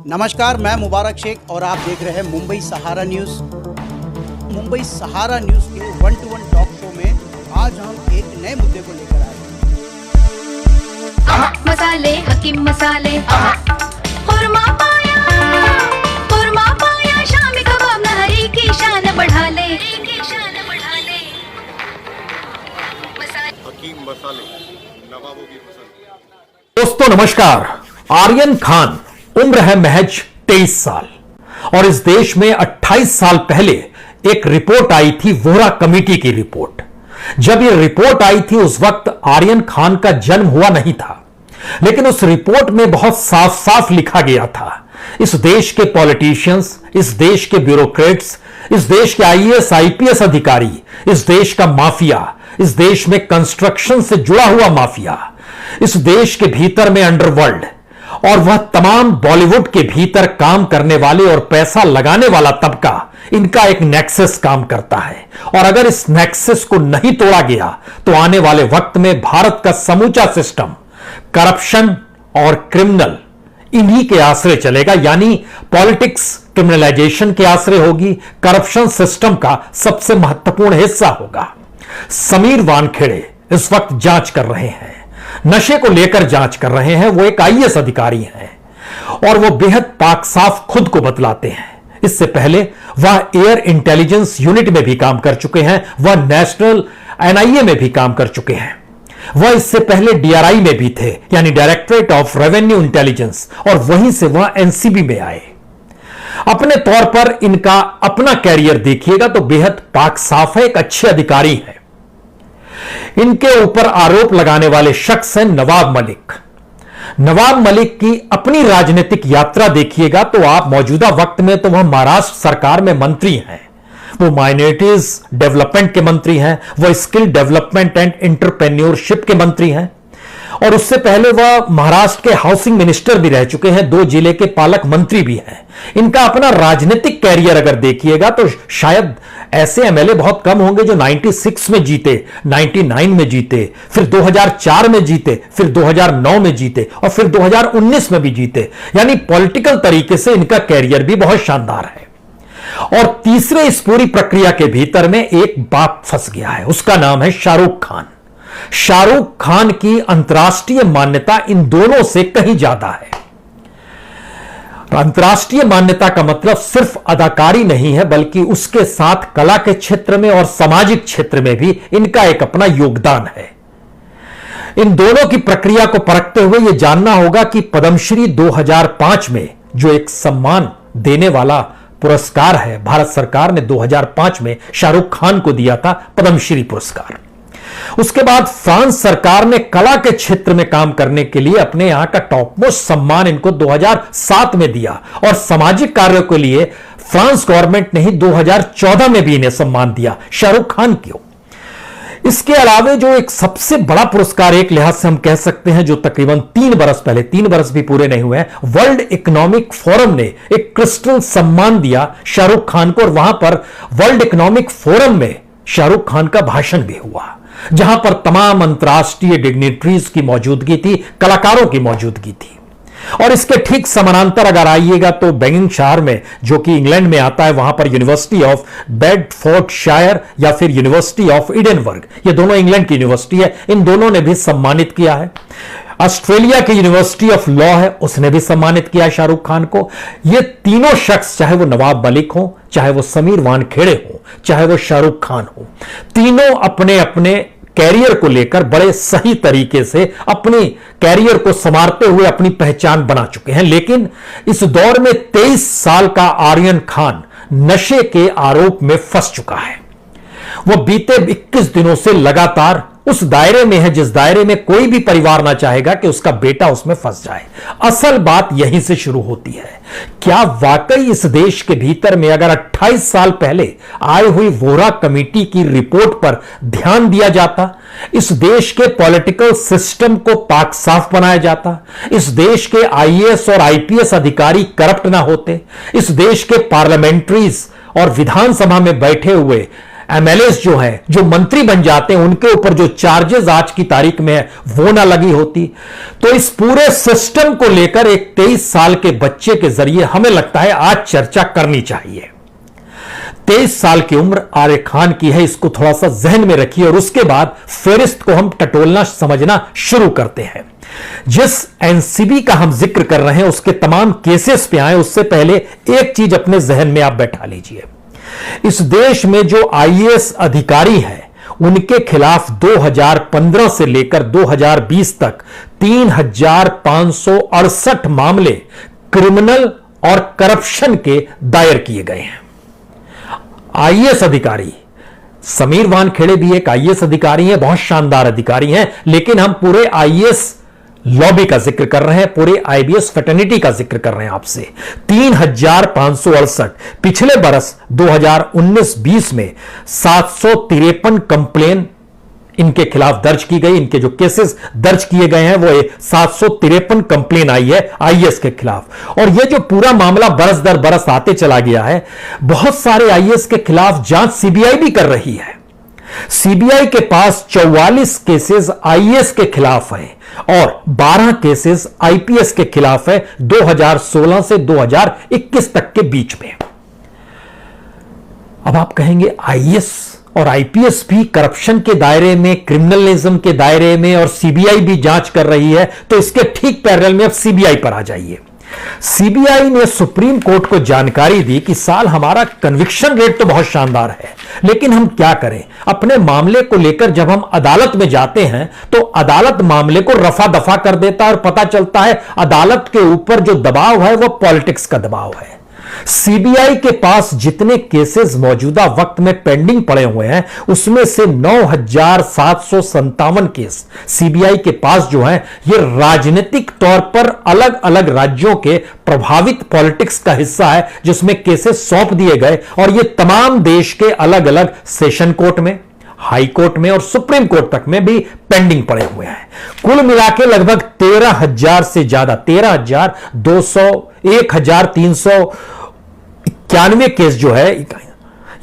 नमस्कार, मैं मुबारक शेख और आप देख रहे हैं मुंबई सहारा न्यूज़। मुंबई सहारा न्यूज़ के 1 to 1 टॉक शो में आज हम एक नए मुद्दे को लेकर आए हैं। मसाले हकीम मसाले, हुरमा पाया शामी कबाब नहरी की शान बढ़ा ले। हकीम मसाले, नवाबों की पसंद। दोस्तों नमस्कार। आर्यन खान उम्र है महज 23 साल और इस देश में 28 साल पहले एक रिपोर्ट आई थी, वोहरा कमेटी की रिपोर्ट। जब यह रिपोर्ट आई थी उस वक्त आर्यन खान का जन्म हुआ नहीं था, लेकिन उस रिपोर्ट में बहुत साफ साफ लिखा गया था, इस देश के पॉलिटिशियंस, इस देश के ब्यूरोक्रेट्स, इस देश के आईएएस आईपीएस अधिकारी, इस देश का माफिया, इस देश में कंस्ट्रक्शन से जुड़ा हुआ माफिया, इस देश के भीतर में अंडरवर्ल्ड और वह तमाम बॉलीवुड के भीतर काम करने वाले और पैसा लगाने वाला तबका, इनका एक नेक्सस काम करता है। और अगर इस नेक्सस को नहीं तोड़ा गया तो आने वाले वक्त में भारत का समूचा सिस्टम करप्शन और क्रिमिनल इन्हीं के आश्रय चलेगा, यानी पॉलिटिक्स क्रिमिनलाइजेशन के आश्रय होगी, करप्शन सिस्टम का सबसे महत्वपूर्ण हिस्सा होगा। समीर वानखेड़े इस वक्त जांच कर रहे हैं, नशे को लेकर जांच कर रहे हैं। वो एक आईएएस अधिकारी हैं और वो बेहद पाक साफ खुद को बतलाते हैं। इससे पहले वह एयर इंटेलिजेंस यूनिट में भी काम कर चुके हैं, वह नेशनल एनआईए में भी काम कर चुके हैं, वह इससे पहले डीआरआई में भी थे, यानी डायरेक्टरेट ऑफ रेवेन्यू इंटेलिजेंस, और वहीं से वह एनसीबी में आए। अपने तौर पर इनका अपना कैरियर देखिएगा तो बेहद पाक साफ है, एक अच्छे अधिकारी हैं। इनके ऊपर आरोप लगाने वाले शख्स हैं नवाब मलिक। नवाब मलिक की अपनी राजनीतिक यात्रा देखिएगा तो आप मौजूदा वक्त में तो वह महाराष्ट्र सरकार में मंत्री हैं, वो माइनॉरिटीज डेवलपमेंट के मंत्री हैं, वह स्किल डेवलपमेंट एंड एंटरप्रेन्योरशिप के मंत्री हैं, और उससे पहले वह महाराष्ट्र के हाउसिंग मिनिस्टर भी रह चुके हैं, 2 जिले के पालक मंत्री भी हैं। इनका अपना राजनीतिक कैरियर अगर देखिएगा तो शायद ऐसे एमएलए बहुत कम होंगे जो 96 में जीते, 99 में जीते, फिर 2004 में जीते, फिर 2009 में जीते और फिर 2019 में भी जीते। यानी पॉलिटिकल तरीके से इनका कैरियर भी बहुत शानदार है। और तीसरे इस पूरी प्रक्रिया के भीतर में एक बाप फंस गया है, उसका नाम है शाहरुख खान। शाहरुख खान की अंतर्राष्ट्रीय मान्यता इन दोनों से कहीं ज्यादा है। अंतर्राष्ट्रीय मान्यता का मतलब सिर्फ अदाकारी नहीं है, बल्कि उसके साथ कला के क्षेत्र में और सामाजिक क्षेत्र में भी इनका एक अपना योगदान है। इन दोनों की प्रक्रिया को परखते हुए यह जानना होगा कि पद्मश्री 2005 में जो एक सम्मान देने वाला पुरस्कार है, भारत सरकार ने 2005 में शाहरुख खान को दिया था पद्मश्री पुरस्कार। उसके बाद फ्रांस सरकार ने कला के क्षेत्र में काम करने के लिए अपने यहां का टॉप मोस्ट सम्मान इनको 2007 में दिया, और सामाजिक कार्यों के लिए फ्रांस गवर्नमेंट ने ही 2014 में भी इन्हें सम्मान दिया शाहरुख खान को। इसके अलावा जो एक सबसे बड़ा पुरस्कार एक लिहाज से हम कह सकते हैं, जो तकरीबन 3 बरस पहले, 3 बरस भी पूरे नहीं हुए हैं, वर्ल्ड इकोनॉमिक फोरम ने एक क्रिस्टल सम्मान दिया शाहरुख खान को, और वहां पर वर्ल्ड इकोनॉमिक फोरम में शाहरुख खान का भाषण भी हुआ, जहां पर तमाम अंतर्राष्ट्रीय डिग्निटरीज की मौजूदगी थी, कलाकारों की मौजूदगी थी। और इसके ठीक समानांतर अगर आइएगा तो बेगिंगशायर में, जो कि इंग्लैंड में आता है, वहां पर यूनिवर्सिटी ऑफ बेडफोर्डशायर या फिर यूनिवर्सिटी ऑफ एडिनबर्ग, ये दोनों इंग्लैंड की यूनिवर्सिटी है, इन दोनों ने भी सम्मानित किया है। ऑस्ट्रेलिया की यूनिवर्सिटी ऑफ लॉ है, उसने भी सम्मानित किया शाहरुख खान को। ये तीनों शख्स, चाहे वो नवाब मलिक हो, चाहे वो समीर वानखेड़े हो, चाहे वो शाहरुख खान हो, तीनों अपने अपने कैरियर को लेकर बड़े सही तरीके से अपने कैरियर को संवारते हुए अपनी पहचान बना चुके हैं। लेकिन इस दौर में 23 साल का आर्यन खान नशे के आरोप में फंस चुका है। वह बीते 21 दिनों से लगातार उस दायरे में है जिस दायरे में कोई भी परिवार ना चाहेगा कि उसका बेटा उसमें फंस जाए। असल बात यहीं से शुरू होती है। क्या वाकई इस देश के भीतर में अगर 28 साल पहले आई हुई वोहरा कमेटी की रिपोर्ट पर ध्यान दिया जाता, इस देश के पॉलिटिकल सिस्टम को पाक साफ बनाया जाता, इस देश के आईएएस और आईपीएस अधिकारी करप्ट ना होते, इस देश के पार्लियामेंट्रीज और विधानसभा में बैठे हुए एमएलएस जो हैं, जो मंत्री बन जाते हैं, उनके ऊपर जो चार्जेस आज की तारीख में है वो ना लगी होती। तो इस पूरे सिस्टम को लेकर एक 23 साल के बच्चे के जरिए हमें लगता है आज चर्चा करनी चाहिए। 23 साल की उम्र आर्य खान की है, इसको थोड़ा सा जहन में रखिए और उसके बाद फेरिस्त को हम टटोलना समझना शुरू करते हैं। जिस एनसीबी का हम जिक्र कर रहे हैं उसके तमाम केसेस पे आए उससे पहले एक चीज अपने जहन में आप बैठा लीजिए। इस देश में जो आईएएस अधिकारी हैं उनके खिलाफ 2015 से लेकर 2020 तक 3568 मामले क्रिमिनल और करप्शन के दायर किए गए हैं। आईएएस अधिकारी समीर वानखेड़े भी एक आईएएस अधिकारी हैं, बहुत शानदार अधिकारी हैं, लेकिन हम पूरे आईएएस लॉबी का जिक्र कर रहे हैं, पूरे आईबीएस फ्रेटर्निटी का जिक्र कर रहे हैं आपसे। 3568 पिछले बरस 2019-20 में 753 कंप्लेन इनके खिलाफ दर्ज की गई। इनके जो केसेस दर्ज किए गए हैं वो 753 कंप्लेन आई है आईएएस के खिलाफ। और ये जो पूरा मामला बरस दर बरस आते चला गया है, बहुत सारे आईएएस के खिलाफ जांच सीबीआई भी कर रही है। सीबीआई के पास 44 केसेस आईएएस के खिलाफ हैं और 12 केसेस आईपीएस के खिलाफ है 2016 से 2021 तक के बीच में। अब आप कहेंगे आईएएस और आईपीएस भी करप्शन के दायरे में, क्रिमिनलिज्म के दायरे में, और सीबीआई भी जांच कर रही है, तो इसके ठीक पैरेलल में अब सीबीआई पर आ जाइए। सीबीआई ने सुप्रीम कोर्ट को जानकारी दी कि साल हमारा कन्विक्शन रेट तो बहुत शानदार है, लेकिन हम क्या करें, अपने मामले को लेकर जब हम अदालत में जाते हैं तो अदालत मामले को रफा दफा कर देता है और पता चलता है अदालत के ऊपर जो दबाव है वो पॉलिटिक्स का दबाव है। सीबीआई के पास जितने केसेस मौजूदा वक्त में पेंडिंग पड़े हुए हैं उसमें से 9757 केस सीबीआई के पास जो हैं ये राजनीतिक तौर पर अलग अलग राज्यों के प्रभावित पॉलिटिक्स का हिस्सा है, जिसमें केसेस सौंप दिए गए और ये तमाम देश के अलग अलग सेशन कोर्ट में, हाई कोर्ट में और सुप्रीम कोर्ट तक में भी पेंडिंग पड़े हुए हैं। कुल मिलाके लगभग 13,000 से ज्यादा 13,200 1,391 केस जो है,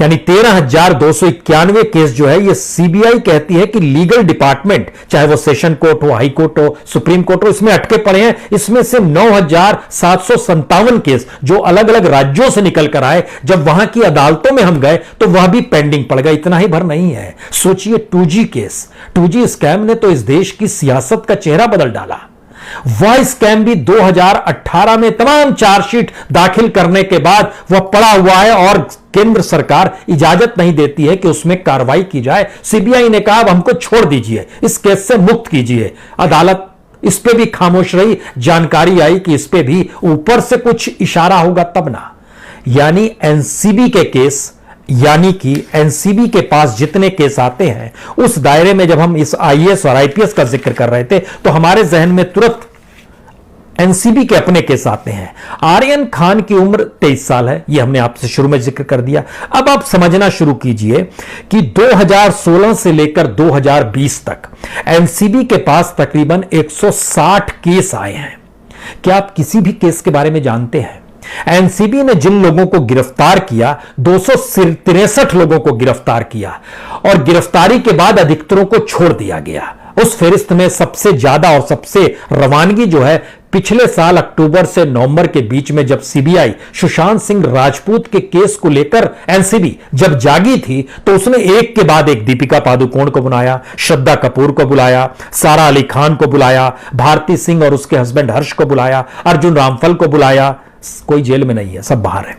यानी 13,291 केस जो है ये सीबीआई कहती है कि लीगल डिपार्टमेंट, चाहे वो सेशन कोर्ट हो, हाई कोर्ट हो, सुप्रीम कोर्ट हो, इसमें अटके पड़े हैं। इसमें से 9,757 केस जो अलग अलग राज्यों से निकल कर आए, जब वहां की अदालतों में हम गए तो वह भी पेंडिंग पड़ गए। इतना ही भर नहीं है, सोचिए 2G केस, 2G स्कैम ने तो इस देश की सियासत का चेहरा बदल डाला। वह स्कैम भी 2018 में तमाम चार्जशीट दाखिल करने के बाद वह पड़ा हुआ है और केंद्र सरकार इजाजत नहीं देती है कि उसमें कार्रवाई की जाए। सीबीआई ने कहा अब हमको छोड़ दीजिए, इस केस से मुक्त कीजिए। अदालत इस पे भी खामोश रही। जानकारी आई कि इस पे भी ऊपर से कुछ इशारा होगा तब ना। यानी एनसीबी के केस, यानी कि एनसीबी के पास जितने केस आते हैं उस दायरे में जब हम इस आईएएस और आईपीएस का जिक्र कर रहे थे तो हमारे जहन में तुरंत एनसीबी के अपने केस आते हैं। आर्यन खान की उम्र 23 साल है, यह हमने आपसे शुरू में जिक्र कर दिया। अब आप समझना शुरू कीजिए कि 2016 से लेकर 2020 तक एनसीबी के पास तकरीबन 160 केस आए हैं। क्या आप किसी भी केस के बारे में जानते हैं? एनसीबी ने जिन लोगों को गिरफ्तार किया, 263 लोगों को गिरफ्तार किया और गिरफ्तारी के बाद अधिकतरों को छोड़ दिया गया। उस फहरिस्त में सबसे ज्यादा और सबसे रवानगी जो है पिछले साल अक्टूबर से नवंबर के बीच में, जब सीबीआई सुशांत सिंह राजपूत के केस को लेकर एनसीबी जब जागी थी तो उसने एक के बाद एक दीपिका पादुकोण को बुलाया, श्रद्धा कपूर को बुलाया, सारा अली खान को बुलाया, भारती सिंह और उसके हस्बैंड हर्ष को बुलाया, अर्जुन रामफल को बुलाया। कोई जेल में नहीं है, सब बाहर है।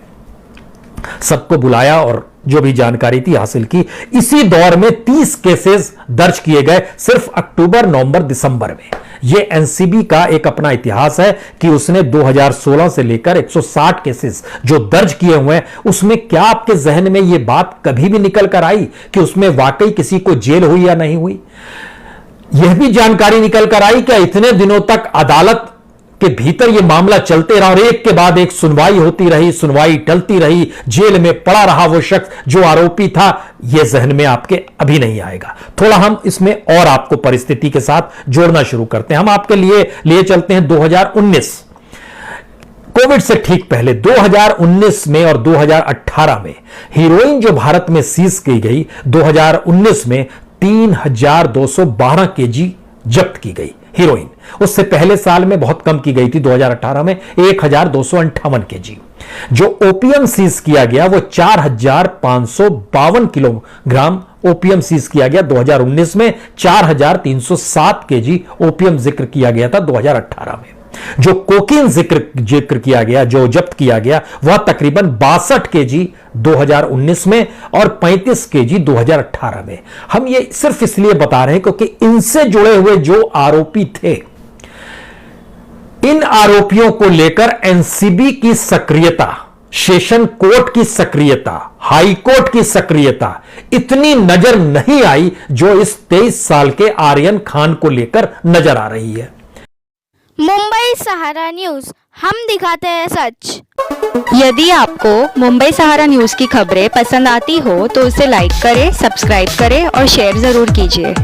सबको बुलाया और जो भी जानकारी थी हासिल की। इसी दौर में 30 केसेस दर्ज किए गए सिर्फ अक्टूबर, नवंबर, दिसंबर में। यह एनसीबी का एक अपना इतिहास है कि उसने 2016 से लेकर 160 केसेस जो दर्ज किए हुए हैं, उसमें क्या आपके जहन में यह बात कभी भी निकल कर आई कि उसमें वाकई किसी को जेल हुई या नहीं हुई? यह भी जानकारी निकल कर आई कि इतने दिनों तक अदालत के भीतर यह मामला चलते रहा और एक के बाद एक सुनवाई होती रही, सुनवाई टलती रही, जेल में पड़ा रहा वो शख्स जो आरोपी था। यह जहन में आपके अभी नहीं आएगा। थोड़ा हम इसमें और आपको परिस्थिति के साथ जोड़ना शुरू करते हैं। हम आपके लिए चलते हैं 2019 को कोविड से ठीक पहले 2019 में और 2018 में हीरोइन जो भारत में सीज की गई, 2019 में 3212 केजी जब्त की गई हीरोइन। उससे पहले साल में बहुत कम की गई थी, 2018 में 1258 केजी। जो ओपीएम सीज किया गया वो 4552 किलोग्राम ओपीएम सीज किया गया 2019 में, 4307 केजी ओपीएम जिक्र किया गया था 2018 में। जो कोकीन जिक्र किया गया, जो जब्त किया गया, वह तकरीबन 62 केजी 2019 में और 35 केजी 2018 में। हम ये सिर्फ इसलिए बता रहे हैं क्योंकि इनसे जुड़े हुए जो आरोपी थे, इन आरोपियों को लेकर एनसीबी की सक्रियता, सेशन कोर्ट की सक्रियता, हाई कोर्ट की सक्रियता इतनी नजर नहीं आई जो इस 23 साल के आर्यन खान को लेकर नजर आ रही है। मुंबई सहारा न्यूज, हम दिखाते हैं सच। यदि आपको मुंबई सहारा न्यूज की खबरें पसंद आती हो तो उसे लाइक करें, सब्सक्राइब करें और शेयर जरूर कीजिए।